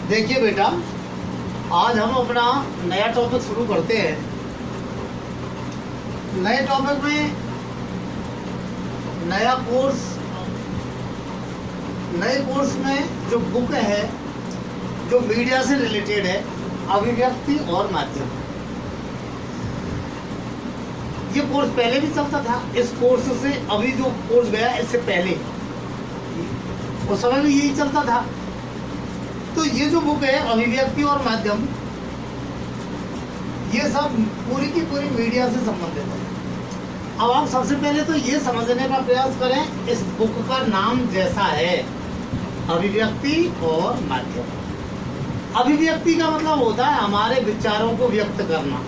देखिए बेटा, आज हम अपना नया टॉपिक शुरू करते हैं। नए टॉपिक में नया कोर्स, नए कोर्स में जो बुक है जो मीडिया से रिलेटेड है, अभिव्यक्ति और माध्यम। ये कोर्स पहले भी चलता था। इस कोर्स से अभी जो कोर्स गया इससे पहले उस समय भी यही चलता था। तो ये जो बुक है अभिव्यक्ति और माध्यम, ये सब पूरी की पूरी मीडिया से संबंधित है। अब आप सबसे पहले तो ये समझने का प्रयास करें, इस बुक का नाम जैसा है, अभिव्यक्ति और माध्यम। अभिव्यक्ति का मतलब होता है हमारे विचारों को व्यक्त करना,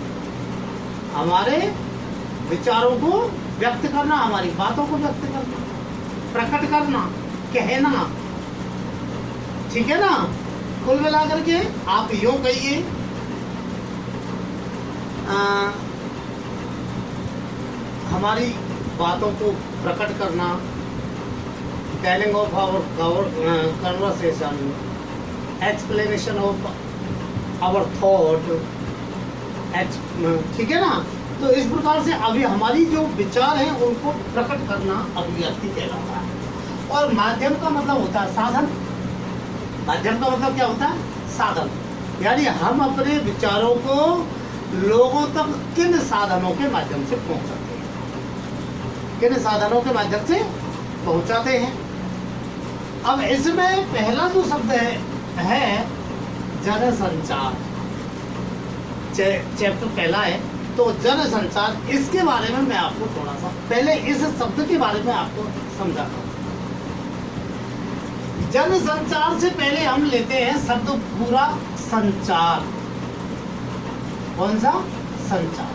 हमारे विचारों को व्यक्त करना, हमारी बातों को व्यक्त करना, प्रकट करना, कहना। ठीक है ना? कुल मिलाकर के आप यूं कहिए, हमारी बातों को प्रकट करना, telling of our conversation, explanation of our thought. ठीक है ना? तो इस प्रकार से अभी हमारी जो विचार हैं उनको प्रकट करना अभिव्यक्ति कहलाता है। और माध्यम का मतलब होता है साधन। माध्यम का मतलब क्या होता है? साधन। यानी हम अपने विचारों को लोगों तक किन साधनों के माध्यम से पहुंचाते हैं, किन साधनों के माध्यम से पहुंचाते हैं। अब इसमें पहला जो शब्द है जनसंचार। चैप्टर पहला है तो जनसंचार। इसके बारे में मैं आपको थोड़ा सा पहले इस शब्द के बारे में आपको समझाता हूँ। जनसंचार से पहले हम लेते हैं शब्द पूरा संचार। कौन सा? संचार।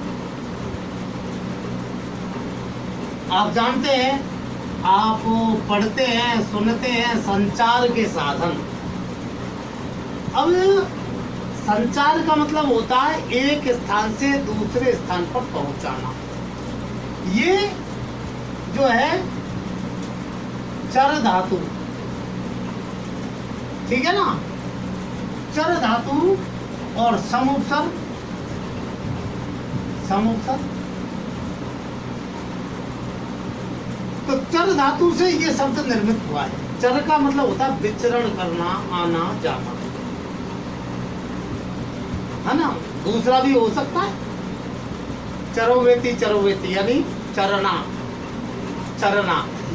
आप जानते हैं, आप पढ़ते हैं, सुनते हैं, संचार के साधन। अब संचार का मतलब होता है एक स्थान से दूसरे स्थान पर पहुंचाना। ये जो है चर धातु, ठीक है ना? चर धातु और समुपसर्ग। तो चर धातु से ये शब्द निर्मित हुआ है। चर का मतलब होता है विचरण करना, आना जाना, है ना? दूसरा भी हो सकता है चरोवेती यानी चरना।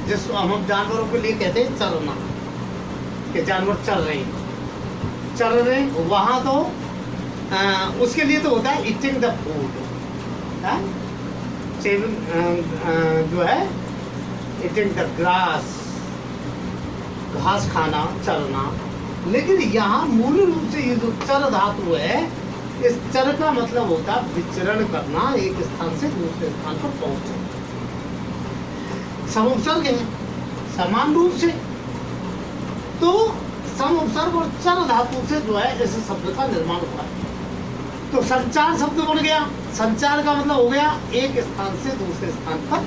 जिस हम जानवरों के लिए कहते हैं चरना, कि जानवर चल रहे वहां तो उसके लिए तो होता है ईटिंग द फूड, जो है ईटिंग द ग्रास, घास खाना, चरना। लेकिन यहाँ मूल रूप से ये जो चर धातु है, इस चर का मतलब होता है विचरण करना, एक स्थान से दूसरे स्थान पर पहुंचना। समुपसर्ग है समान रूप से। तो समुपसर्ग और चर धातु से जो है इस शब्द का निर्माण हुआ है। तो संचार शब्द बन गया। संचार का मतलब हो गया एक स्थान से दूसरे स्थान पर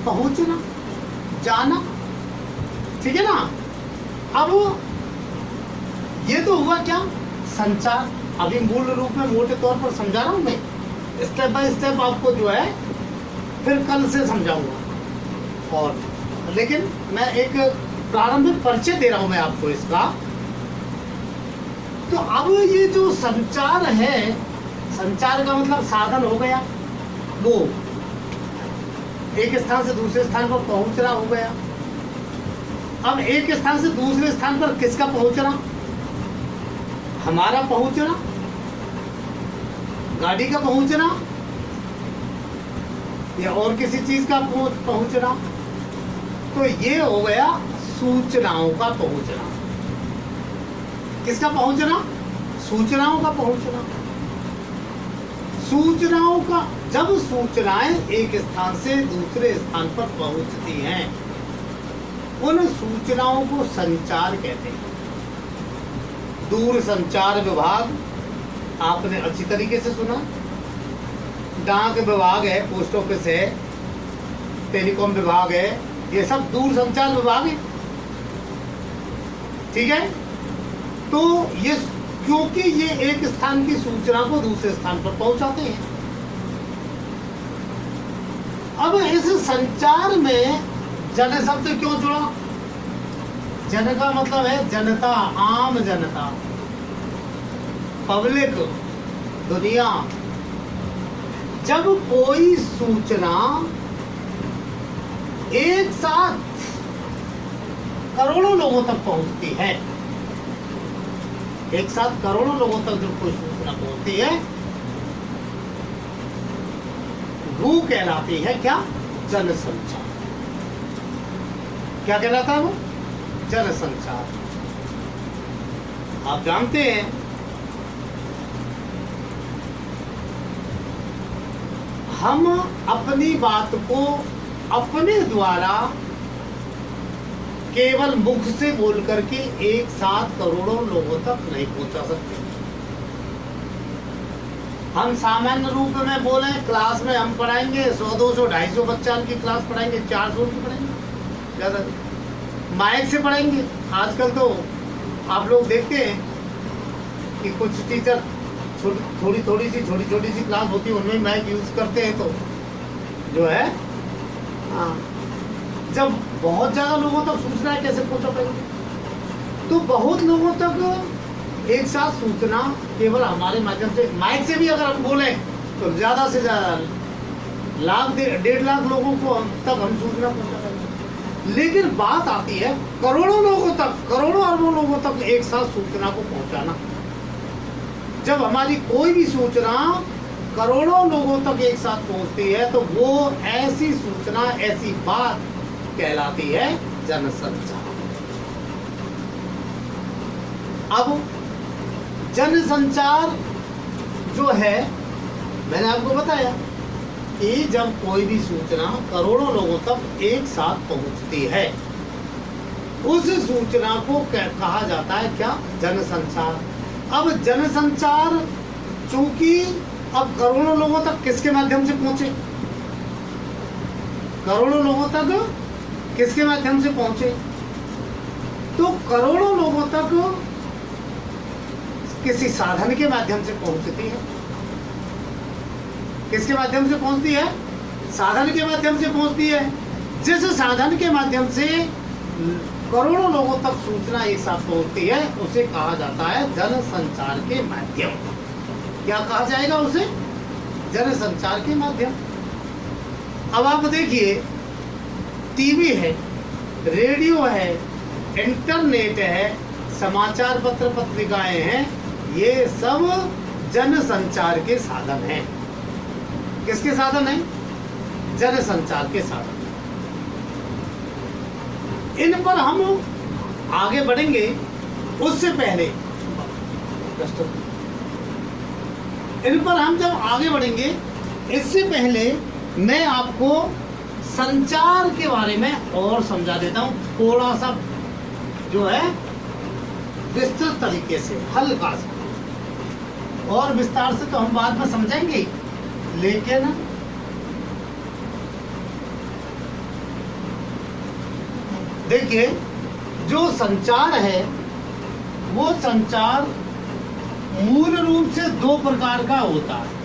पहुंचना, जाना। ठीक है ना? अब ये तो हुआ क्या? संचार। अभी मूल रूप में मोटे तौर पर समझा रहा हूं मैं, स्टेप बाय स्टेप आपको जो है फिर कल से समझाऊंगा। और लेकिन मैं एक प्रारंभिक परिचय दे रहा हूं मैं आपको इसका। तो अब ये जो संचार है, संचार का मतलब साधन हो गया, वो एक स्थान से दूसरे स्थान पर पहुंचना हो गया। अब एक स्थान से दूसरे स्थान पर किसका पहुंचना? हमारा पहुंचना, गाड़ी का पहुंचना, या और किसी चीज का पहुंचना। तो ये हो गया सूचनाओं का पहुंचना। किसका पहुंचना? सूचनाओं का पहुंचना। सूचनाओं का, जब सूचनाएं एक स्थान से दूसरे स्थान पर पहुंचती हैं, उन सूचनाओं को संचार कहते हैं। दूर संचार विभाग आपने अच्छी तरीके से सुना। डाक विभाग है, पोस्ट ऑफिस है, टेलीकॉम विभाग है, ये सब दूर संचार विभाग है। ठीक है? तो ये क्योंकि ये एक स्थान की सूचना को दूसरे स्थान पर पहुंचाते हैं। अब इस संचार में जन शब्द क्यों जुड़ा? जन का मतलब है जनता, आम जनता, पब्लिक, दुनिया। जब कोई सूचना एक साथ करोड़ों लोगों तक पहुंचती है, एक साथ करोड़ों लोगों तक जब कोई सूचना पहुंचती है, वो कहलाती है क्या? जनसंचार। क्या कहलाता है वो? जनसंचार। आप जानते हैं हम अपनी बात को अपने द्वारा केवल मुख से बोल करके एक साथ करोड़ों लोगों तक नहीं पहुंचा सकते। हम सामान्य रूप में बोले, क्लास में हम पढ़ाएंगे 100, 200, 250 बच्चा की क्लास पढ़ाएंगे, 400 की पढ़ाएंगे, ज्यादा माइक से पढ़ाएंगे। आजकल तो आप लोग देखते हैं कि कुछ टीचर छोटी छोटी सी क्लास होती है, उनमें माइक यूज करते हैं, तो जो है जब बहुत ज्यादा लोगों तक सूचना है कैसे पहुंचा पाएंगे? तो बहुत लोगों तक एक साथ सूचना केवल हमारे माध्यम से, माइक से भी अगर हम बोले तो ज्यादा से ज्यादा लाख 1.5 लाख लोगों को तक हम सूचना पहुंचा पाएंगे। लेकिन बात आती है करोड़ों लोगों तक, करोड़ों अरबों लोगों तक एक साथ सूचना को पहुंचाना। जब हमारी कोई भी सूचना करोड़ों लोगों तक एक साथ पहुंचती है तो वो ऐसी सूचना, ऐसी बात कहलाती है जनसंचार। अब जनसंचार जो है, मैंने आपको बताया कि जब कोई भी सूचना करोड़ों लोगों तक एक साथ पहुंचती है, उस सूचना को कहा जाता है क्या? जनसंचार। अब जनसंचार चूंकि अब करोड़ों लोगों तक किसके माध्यम से पहुंचे? करोड़ों लोगों तक किसके माध्यम से पहुंचे? तो करोड़ों लोगों तक किसी साधन के माध्यम से पहुंचती है। किसके माध्यम से पहुंचती है? साधन के माध्यम से पहुंचती है। जिस साधन के माध्यम से करोड़ों लोगों तक सूचना एक साथ पहुंचती है उसे कहा जाता है जनसंचार के माध्यम। क्या कहा जाएगा उसे? जनसंचार के माध्यम। अब आप देखिए, टीवी है, रेडियो है, इंटरनेट है, समाचार पत्र पत्रिकाएं हैं, ये सब जनसंचार के साधन हैं। किसके साधन हैं? जनसंचार के साधन। इन पर हम आगे बढ़ेंगे, उससे पहले इन पर हम जब आगे बढ़ेंगे, इससे पहले मैं आपको संचार के बारे में और समझा देता हूं, थोड़ा सा जो है विस्तृत तरीके से, हल्का सा। और विस्तार से तो हम बाद में समझेंगे, लेकिन देखिए जो संचार है वो संचार मूल रूप से 2 प्रकार का होता है।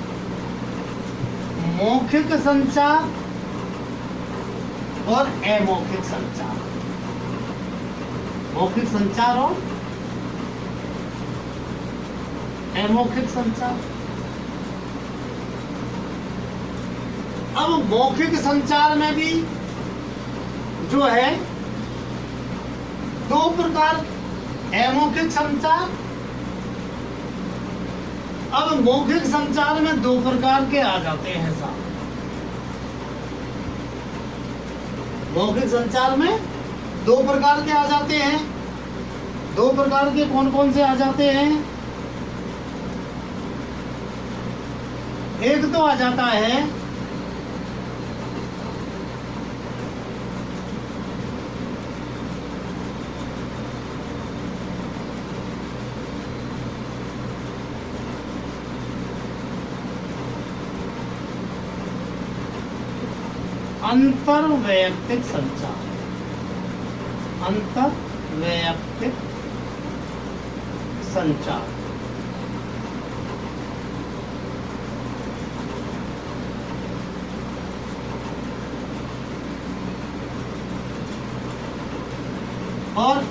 मौखिक संचार और अमौखिक संचार। मौखिक संचार और अमौखिक संचार। अब मौखिक संचार में भी जो है 2 प्रकार, अमौखिक संचार। अब मौखिक संचार में 2 प्रकार के आ जाते हैं साहब। मौखिक संचार में 2 प्रकार के आ जाते हैं। 2 प्रकार के कौन कौन से आ जाते हैं? एक तो आ जाता है अंतरवैयक्तिक संचार। अंतरवैयक्तिक संचार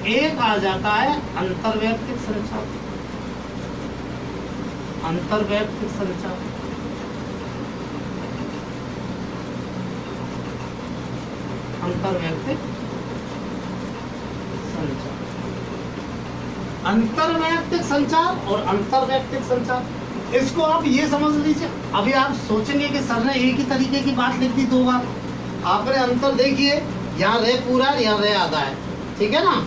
एक आ जाता है अंतर्वैयक्तिक संचार। अंतर्वैयक्तिक संचार, अंतर्वैयक्तिक संचार, अंतर्वैयक्तिक संचार और अंतर्वैयक्तिक संचार, इसको आप ये समझ लीजिए। अभी आप सोचेंगे कि सर ने एक ही तरीके की बात लिख दी 2 बार, आपने अंतर देखिए, यहाँ रे पूरा है, यहाँ रे आधा है, ठीक है ना।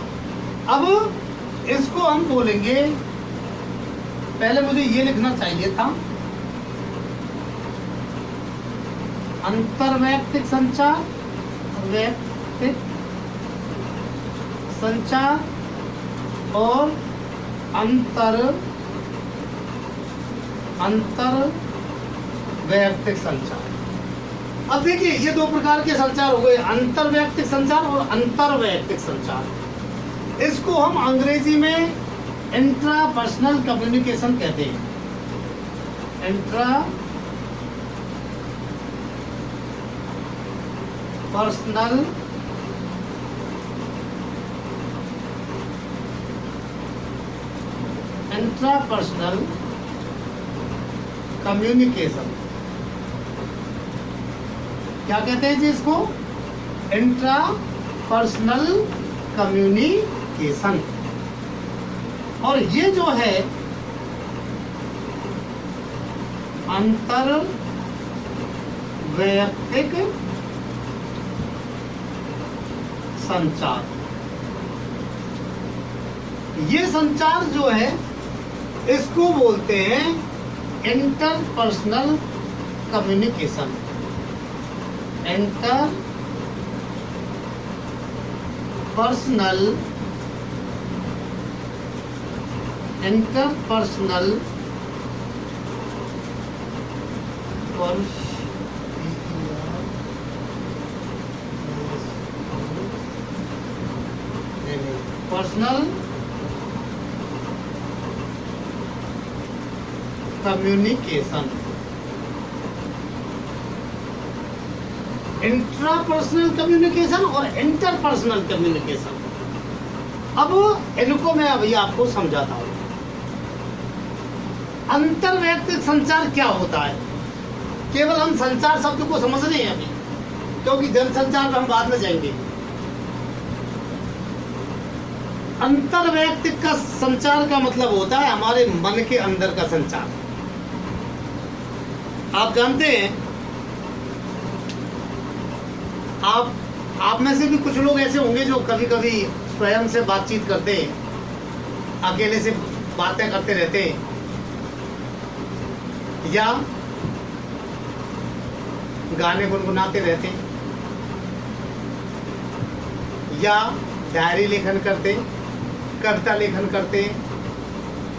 अब इसको हम बोलेंगे, पहले मुझे ये लिखना चाहिए था, अंतर्वैयक्तिक संचार, वैयक्तिक संचार और अंतर्वैयक्तिक संचार। अब देखिए ये 2 प्रकार के संचार हो गए, अंतर्वैयक्तिक संचार और अंतर्वैयक्तिक संचार। इसको हम अंग्रेजी में इंट्रापर्सनल कम्युनिकेशन कहते हैं। इंट्रापर्सनल कम्युनिकेशन, क्या कहते हैं जी इसको? Intrapersonal communication. और ये जो है अंतर्वैयक्तिक संचार, ये संचार जो है इसको बोलते हैं interpersonal communication. Interpersonal personal communication. Intrapersonal communication और इंटरपर्सनल कम्युनिकेशन। अब इनको मैं अभी आपको समझाता हूँ। अंतर्वैयक्तिक संचार क्या होता है? केवल हम संचार शब्द को समझ रहे हैं अभी, क्योंकि जनसंचार में हम बाद में जाएंगे। अंतर्वैयक्तिक का संचार का मतलब होता है हमारे मन के अंदर का संचार। आप जानते हैं, आप में से भी कुछ लोग ऐसे होंगे जो कभी कभी स्वयं से बातचीत करते हैं, अकेले से बातें करते रहते हैं, या गाने गुनगुनाते रहते हैं, या डायरी लेखन करते, कविता लेखन करते,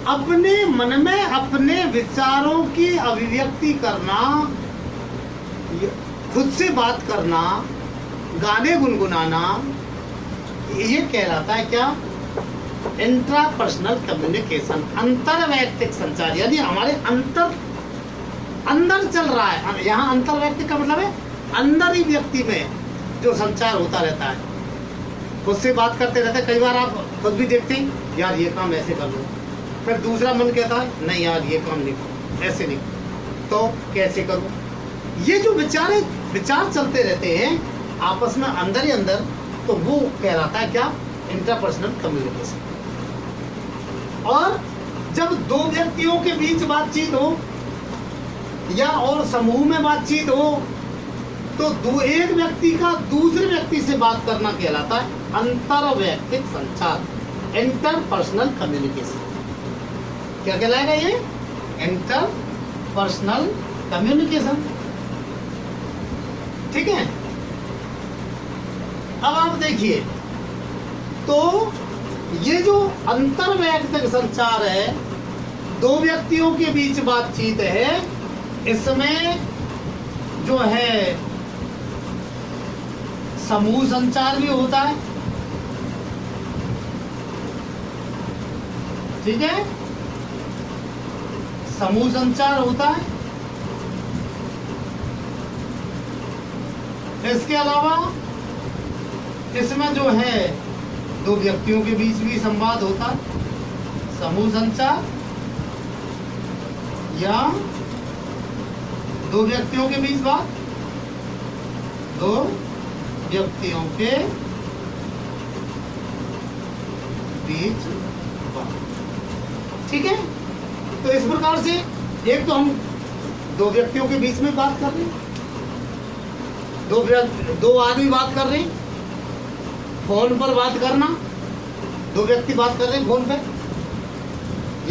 अपने मन में अपने विचारों की अभिव्यक्ति करना, खुद से बात करना, गाने गुनगुनाना, ये कहलाता है क्या? इंट्रापर्सनल कम्युनिकेशन, अंतर्वैयक्तिक संचार। यानी हमारे अंदर चल रहा है। यहाँ अंतर्वैयक्तिक का मतलब है अंदर ही व्यक्ति में जो संचार होता रहता है, खुद से बात करते रहते हैं। कई बार आप खुद भी देखते हैं, यार ये काम ऐसे कर लो, फिर दूसरा मन कहता है नहीं यार ये काम नहीं करो, ऐसे नहीं, तो कैसे करूँ? ये जो विचार चलते रहते हैं आपस में अंदर ही अंदर, तो वो कहलाता है क्या? Intrapersonal communication. और जब 2 व्यक्तियों के बीच बातचीत हो या और समूह में बातचीत हो, तो एक व्यक्ति का दूसरे व्यक्ति से बात करना कहलाता है अंतर्वैयक्तिक संचार, इंटरपर्सनल कम्युनिकेशन। क्या कहलाएगा ये? Interpersonal communication. ठीक है। अब आप देखिए, तो ये जो अंतर्वैयक्तिक संचार है, 2 व्यक्तियों के बीच बातचीत है, इसमें जो है समूह संचार भी होता है। ठीक है, समूह संचार होता है। इसके अलावा इसमें जो है दो व्यक्तियों के बीच भी संवाद होता है, समूह संचार, या दो व्यक्तियों के बीच बात, दो व्यक्तियों के बीच बात। ठीक है, तो इस प्रकार से एक तो हम दो व्यक्तियों के बीच में बात कर रहे हैं, दो आदमी बात कर रहे हैं, फोन पर बात करना, दो व्यक्ति बात कर रहे हैं फोन पे,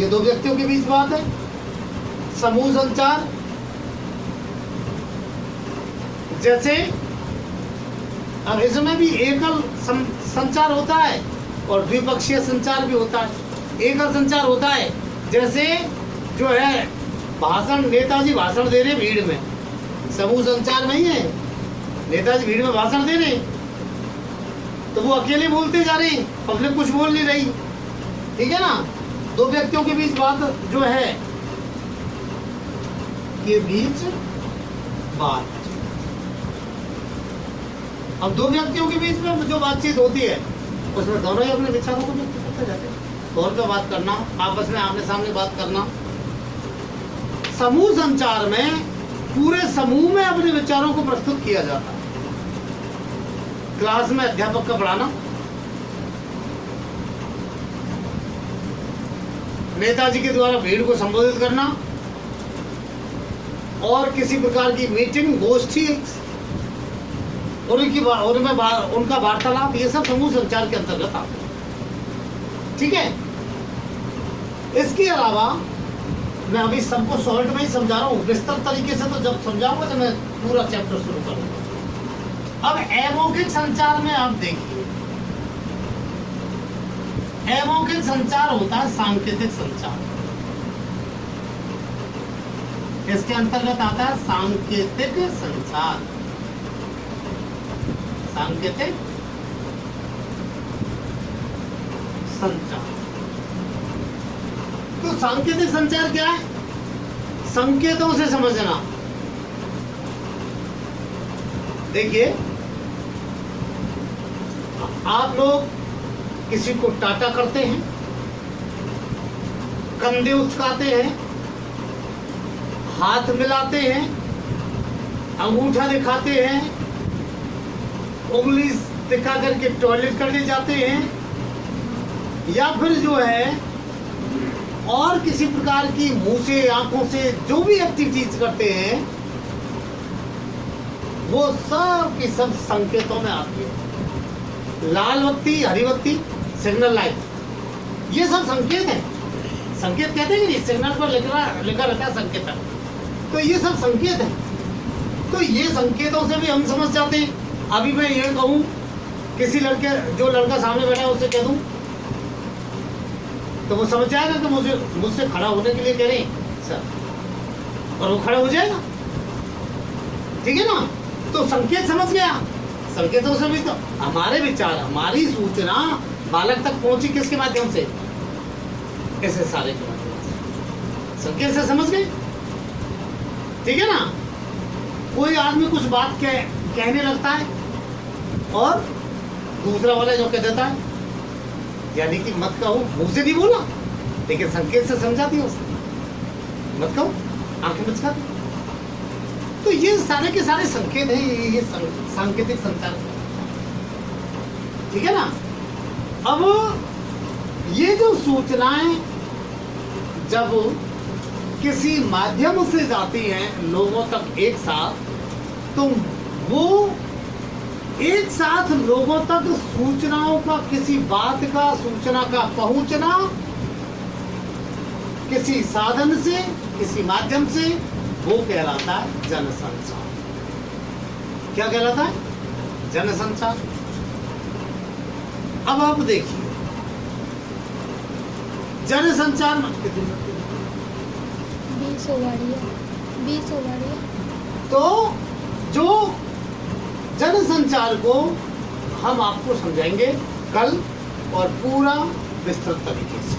ये दो व्यक्तियों के बीच बात है। समूह संचार, जैसे अब इसमें भी एकल संचार होता है और द्विपक्षीय संचार भी होता है। एकल संचार होता है जैसे जो है भाषण, नेताजी भाषण दे रहे भीड़ में, समूह संचार नहीं है, नेताजी भीड़ में भाषण दे रहे तो वो अकेले बोलते जा रहे हैं, पब्लिक कुछ बोल नहीं रही। ठीक है ना, दो व्यक्तियों के बीच बात जो है, के बीच बात। अब दो व्यक्तियों के बीच में जो बातचीत होती है उसमें दोनों ही अपने विचारों को व्यक्त करते जाते हैं, फोन पे बात करना, आपस में आमने सामने बात करना। समूह संचार में पूरे समूह में अपने विचारों को प्रस्तुत किया जाता है। क्लास में अध्यापक का पढ़ाना, नेताजी के द्वारा भीड़ को संबोधित करना, और किसी प्रकार की मीटिंग, गोष्ठी, उनका वार्तालाप, ये सब समूह संचार के अंतर्गत आते हैं। ठीक है, इसके अलावा मैं अभी सबको शॉर्ट में ही समझा रहा हूँ, विस्तृत तरीके से तो जब समझाऊंगा जब मैं पूरा चैप्टर शुरू करूंगा। अब अमौखिक संचार में आप देखिए, अमौखिक संचार होता है सांकेतिक संचार। इसके अंतर्गत आता है सांकेतिक संचार। सांकेतिक संचार, तो सांकेतिक संचार क्या है? संकेतों से समझना। देखिए, आप लोग किसी को टाटा करते हैं, कंधे उचकाते हैं, हाथ मिलाते हैं, अंगूठा दिखाते हैं, उंगली दिखा करके टॉयलेट करने जाते हैं, या फिर जो है और किसी प्रकार की मुंह से, आंखों से जो भी एक्टिविटीज करते हैं, वो सब की सब संकेतों में आती है। लाल बत्ती, हरी बत्ती, सिग्नल लाइट, ये सब संकेत है। संकेत कहते हैं कि नहीं, सिग्नल पर लिखा रहता है संकेत, तो ये सब संकेत है। तो ये संकेतों से भी हम समझ जाते हैं। अभी मैं ये कहूँ, किसी लड़के, जो लड़का सामने बैठा है उससे कह दूँ तो वो समझ जाएगा कि मुझसे खड़ा होने के लिए कह रहे हैं सर, और वो खड़ा हो जाएगा। ठीक है ना, तो संकेत समझ गया। संकेतों से भी तो हमारे विचार, हमारी सूचना बालक तक पहुंची किसके माध्यम से? ऐसे सारे के माध्यम से, संकेत से समझ गए। ठीक है ना, कोई आदमी कुछ बात कहने लगता है और दूसरा वाला जो कह देता है, यानी कि मत कहो, मुंह से नहीं बोला लेकिन संकेत से समझा दिया उसने, मत कहो, आंखें मचका दी। तो ये सारे के सारे संकेत हैं, ये सांकेतिक संचार। ठीक है ना। अब ये जो सूचनाएं जब किसी माध्यम से जाती हैं लोगों तक एक साथ, तो वो एक साथ लोगों तक सूचनाओं का, किसी बात का, सूचना का पहुंचना किसी साधन से, किसी माध्यम से, वो कहलाता है जनसंचार। क्या कहलाता है? जनसंचार। अब आप देखिए, जनसंचार में कितनी 20 हो गई। तो जो जनसंचार को हम आपको समझाएंगे कल, और पूरा विस्तृत तरीके से।